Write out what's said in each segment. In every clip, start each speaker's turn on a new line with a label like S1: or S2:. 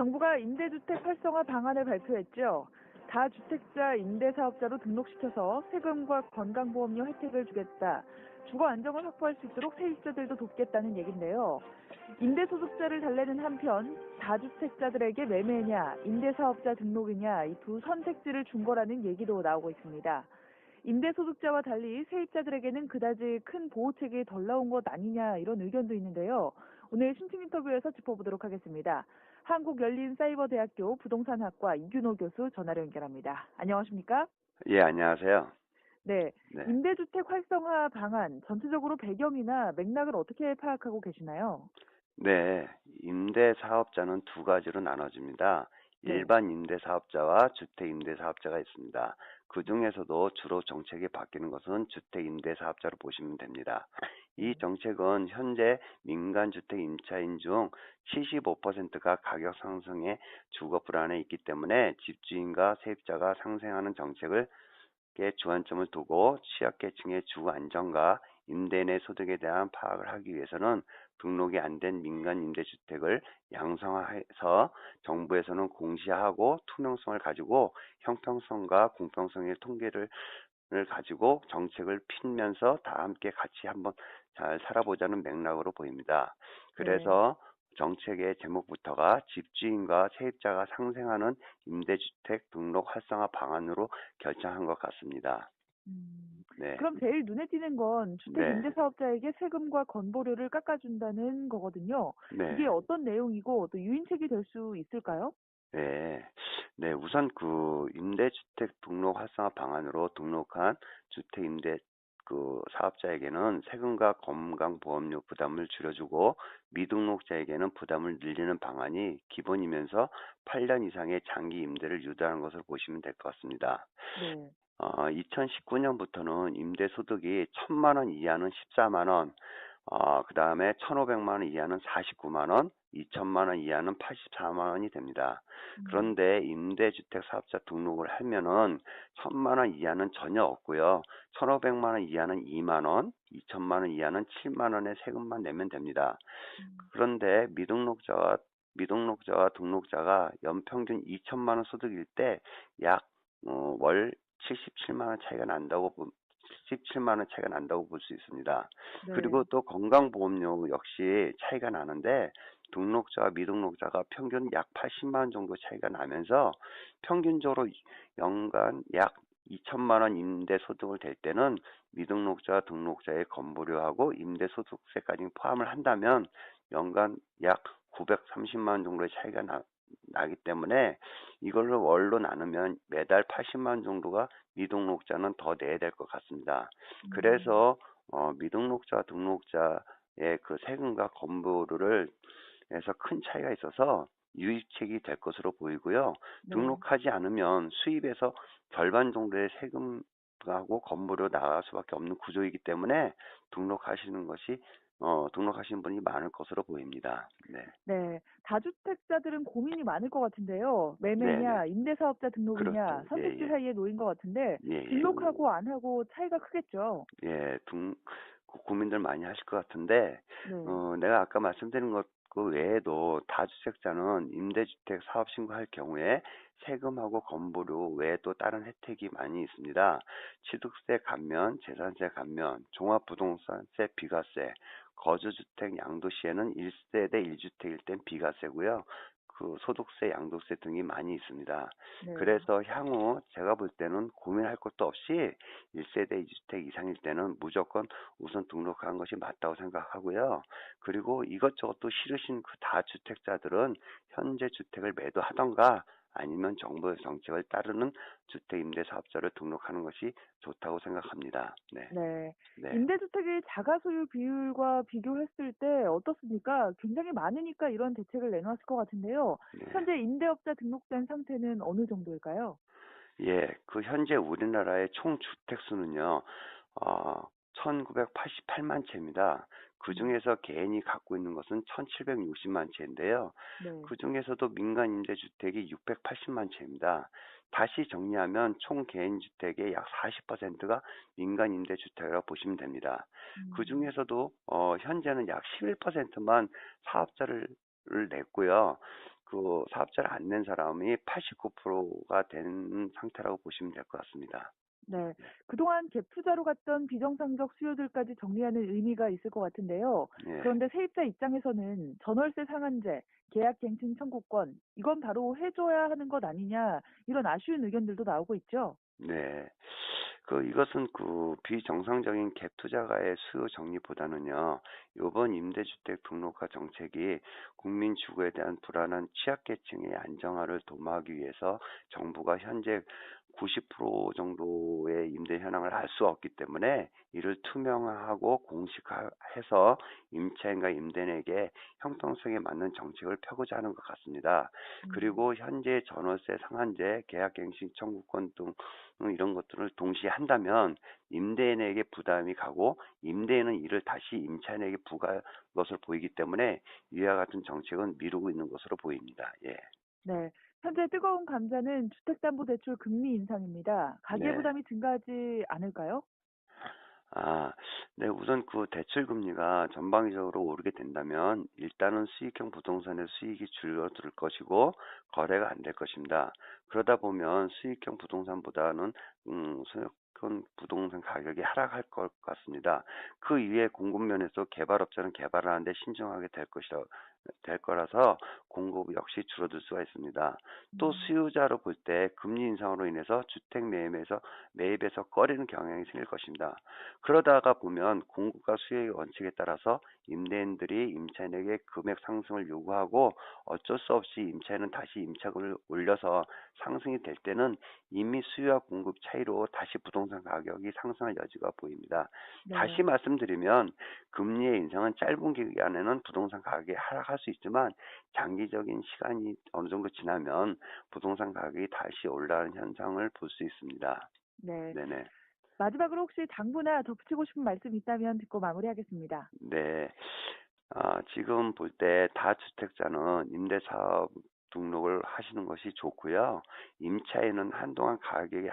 S1: 정부가 임대주택 활성화 방안을 발표했죠. 다주택자 임대사업자로 등록시켜서 세금과 건강보험료 혜택을 주겠다. 주거 안정을 확보할 수 있도록 세입자들도 돕겠다는 얘긴데요. 임대소득자를 달래는 한편 다주택자들에게 매매냐, 임대사업자 등록이냐 이 두 선택지를 준 거라는 얘기도 나오고 있습니다. 임대소득자와 달리 세입자들에게는 그다지 큰 보호책이 덜 나온 것 아니냐 이런 의견도 있는데요. 오늘 심층 인터뷰에서 짚어보도록 하겠습니다. 한국열린사이버대학교 부동산학과 이균호 교수 전화로 연결합니다. 안녕하십니까?
S2: 예, 안녕하세요.
S1: 네,
S2: 네.
S1: 임대주택 활성화 방안 전체적으로 배경이나 맥락을 어떻게 파악하고 계시나요?
S2: 네, 임대 사업자는 두 가지로 나눠집니다.
S1: 네.
S2: 일반 임대 사업자와 주택 임대 사업자가 있습니다. 그 중에서도 주로 정책이 바뀌는 것은 주택 임대 사업자로 보시면 됩니다. 이 정책은 현재 민간 주택 임차인 중 75%가 가격 상승에 주거 불안에 있기 때문에 집주인과 세입자가 상생하는 정책을 주안점을 두고 취약계층의 주거 안정과 임대 내 소득에 대한 파악을 하기 위해서는 등록이 안 된 민간 임대주택을 양성화해서 정부에서는 공시하고 투명성을 가지고 형평성과 공평성의 통계를 가지고 정책을 피면서 다 함께 같이 한번 잘 살아보자는 맥락으로 보입니다.
S1: 네.
S2: 그래서 정책의 제목부터가 집주인과 세입자가 상생하는 임대주택 등록 활성화 방안으로 결정한 것 같습니다. 네,
S1: 그럼 제일 눈에 띄는 건 주택
S2: 네,
S1: 임대사업자에게 세금과 건보료를 깎아준다는 거거든요. 이게
S2: 네,
S1: 어떤 내용이고 또 유인책이 될 수 있을까요?
S2: 네, 네. 우선 그 임대주택 등록 활성화 방안으로 등록한 주택 임대 사업자에게는 세금과 건강보험료 부담을 줄여주고 미등록자에게는 부담을 늘리는 방안이 기본이면서 8년 이상의 장기 임대를 유도하는 것을 보시면 될 것 같습니다.
S1: 네.
S2: 2019년부터는 임대소득이 1,000만 원 이하는 14만 원, 그 다음에 1,500만 원 이하는 49만 원, 2천만 원 이하는 84만 원이 됩니다.
S1: 음.
S2: 그런데 임대주택 사업자 등록을 하면은 1,000만 원 이하는 전혀 없고요. 1,500만 원 이하는 2만 원, 2천만 원 이하는 7만 원의 세금만 내면 됩니다. 그런데 미등록자와 등록자가 연평균 2천만 원 소득일 때 약 월 77만 원 차이가 난다고 77만 원 차이가 난다고 볼 수 있습니다.
S1: 네.
S2: 그리고 또 건강보험료 역시 차이가 나는데 등록자와 미등록자가 평균 약 80만 원 정도 차이가 나면서 평균적으로 연간 약 2천만 원 임대소득을 댈 때는 미등록자와 등록자의 건보료하고 임대소득세까지 포함을 한다면 연간 약 930만 원 정도의 차이가 나기 때문에 이걸로 월로 나누면 매달 80만 원 정도가 미등록자는 더 내야 될 것 같습니다.
S1: 음.
S2: 그래서 미등록자와 등록자의 그 세금과 건보료를 해서 큰 차이가 있어서 유입책이 될 것으로 보이고요.
S1: 네.
S2: 등록하지 않으면 수입에서 절반 정도의 세금하고 건보료 나갈 수밖에 없는 구조이기 때문에 등록하시는 것이 등록하시는 분이 많을 것으로 보입니다. 네,
S1: 네. 다주택자들은 고민이 많을 것 같은데요.
S2: 네, 네,
S1: 매매냐, 임대사업자
S2: 그렇죠.
S1: 등록이냐,
S2: 예,
S1: 선택지
S2: 예,
S1: 사이에 놓인 것 같은데
S2: 예, 예.
S1: 등록하고 안 하고 차이가 크겠죠.
S2: 예, 고민들 많이 하실 것 같은데,
S1: 네.
S2: 내가 아까 말씀드린 것 그 외에도 다주택자는 임대주택 사업 신고할 경우에 세금하고 건보료 외에 또 다른 혜택이 많이 있습니다. 취득세 감면, 재산세 감면, 종합부동산세 비과세, 거주주택 양도시에는 1세대 1주택일 땐 비과세고요. 그 소득세, 양도세 등이 많이 있습니다.
S1: 네.
S2: 그래서 향후 제가 볼 때는 고민할 것도 없이 1세대 2주택 이상일 때는 무조건 우선 등록하는 것이 맞다고 생각하고요. 그리고 이것저것 또 싫으신 그 다주택자들은 현재 주택을 매도하던가 아니면 정부의 정책을 따르는 주택임대사업자를 등록하는 것이 좋다고 생각합니다. 네,
S1: 네.
S2: 네,
S1: 임대주택의 자가소유 비율과 비교했을 때 어떻습니까? 굉장히 많으니까 이런 대책을 내놨을 것 같은데요.
S2: 네.
S1: 현재 임대업자 등록된 상태는 어느 정도일까요?
S2: 예, 그 현재 우리나라의 총 주택 수는요, 1988만 채입니다. 그
S1: 음.
S2: 중에서 개인이 갖고 있는 것은 1760만 채인데요.
S1: 네.
S2: 그 중에서도 민간 임대주택이 680만 채입니다. 다시 정리하면 총 개인 주택의 약 40%가 민간 임대주택이라고 보시면 됩니다. 그
S1: 음.
S2: 중에서도 현재는 약 11%만 사업자를 냈고요. 그 사업자를 안 낸 사람이 89%가 된 상태라고 보시면 될 것 같습니다.
S1: 네. 그동안 갭 투자로 갔던 비정상적 수요들까지 정리하는 의미가 있을 것 같은데요.
S2: 예.
S1: 그런데 세입자 입장에서는 전월세 상한제, 계약갱신 청구권, 이건 바로 해줘야 하는 것 아니냐, 이런 아쉬운 의견들도 나오고 있죠.
S2: 네. 이것은 비정상적인 갭 투자가의 수요 정리보다는요, 이번 임대주택 등록화 정책이 국민 주거에 대한 불안한 취약계층의 안정화를 도모하기 위해서 정부가 현재 90% 정도의 임대 현황을 알 수 없기 때문에 이를 투명화하고 공식화해서 임차인과 임대인에게 형평성에 맞는 정책을 펴고자 하는 것 같습니다.
S1: 음.
S2: 그리고 현재 전월세 상한제, 계약갱신 청구권 등 이런 것들을 동시에 한다면 임대인에게 부담이 가고 임대인은 이를 다시 임차인에게 부과할 것으로 보이기 때문에 이와 같은 정책은 미루고 있는 것으로 보입니다. 예.
S1: 네. 현재 뜨거운 감자는 주택담보대출 금리 인상입니다.
S2: 네.
S1: 가계부담이 증가하지 않을까요?
S2: 아, 네, 우선 대출 금리가 전방위적으로 오르게 된다면 일단은 수익형 부동산의 수익이 줄어들 것이고 거래가 안 될 것입니다. 그러다 보면 수익형 부동산보다는 수익형 부동산 가격이 하락할 것 같습니다. 그 이후에 공급 면에서 개발업자는 개발을 하는데 신중하게 될 거라서 공급 역시 줄어들 수가 있습니다. 또
S1: 음.
S2: 수요자로 볼 때 금리 인상으로 인해서 주택 매입에서 꺼리는 경향이 생길 것입니다. 그러다가 보면 공급과 수요의 원칙에 따라서 임대인들이 임차인에게 금액 상승을 요구하고 어쩔 수 없이 임차인은 다시 임차금을 올려서 상승이 될 때는 이미 수요와 공급 차이로 다시 부동산 가격이 상승할 여지가 보입니다.
S1: 네.
S2: 다시 말씀드리면 금리의 인상은 짧은 기간에는 부동산 가격이 하락할 수 있지만 장기적인 시간이 어느 정도 지나면 부동산 가격이 다시 올라가는 현상을 볼 수 있습니다.
S1: 네.
S2: 네네.
S1: 마지막으로 혹시 당부나 덧붙이고 싶은 말씀 있다면 듣고 마무리하겠습니다.
S2: 네. 지금 볼 때 다주택자는 임대사업 등록을 하시는 것이 좋고요. 임차인은 한동안 가격이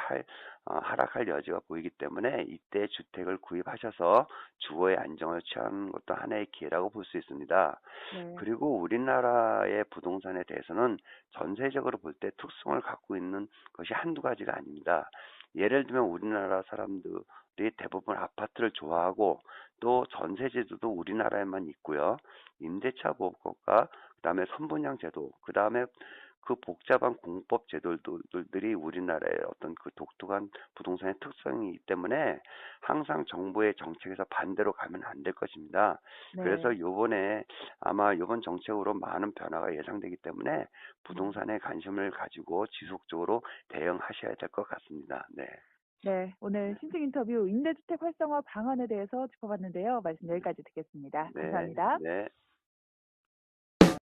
S2: 하락할 여지가 보이기 때문에 이때 주택을 구입하셔서 주거의 안정을 취하는 것도 하나의 기회라고 볼 수 있습니다.
S1: 네.
S2: 그리고 우리나라의 부동산에 대해서는 전세적으로 볼 때 특성을 갖고 있는 것이 한두 가지가 아닙니다. 예를 들면 우리나라 사람들이 대부분 아파트를 좋아하고 또 전세 제도도 우리나라에만 있고요. 임대차 보호법과 그다음에 선분양 제도, 그다음에 그 복잡한 공법 제도들이 우리나라의 어떤 그 독특한 부동산의 특성이기 때문에 항상 정부의 정책에서 반대로 가면 안 될 것입니다.
S1: 네.
S2: 그래서 요번에 아마 요번 정책으로 많은 변화가 예상되기 때문에
S1: 음.
S2: 부동산에 관심을 가지고 지속적으로 대응하셔야 될 것 같습니다. 네.
S1: 네. 오늘 신청 인터뷰 임대주택 활성화 방안에 대해서 짚어봤는데요. 말씀 여기까지 듣겠습니다.
S2: 네.
S1: 감사합니다.
S2: 네.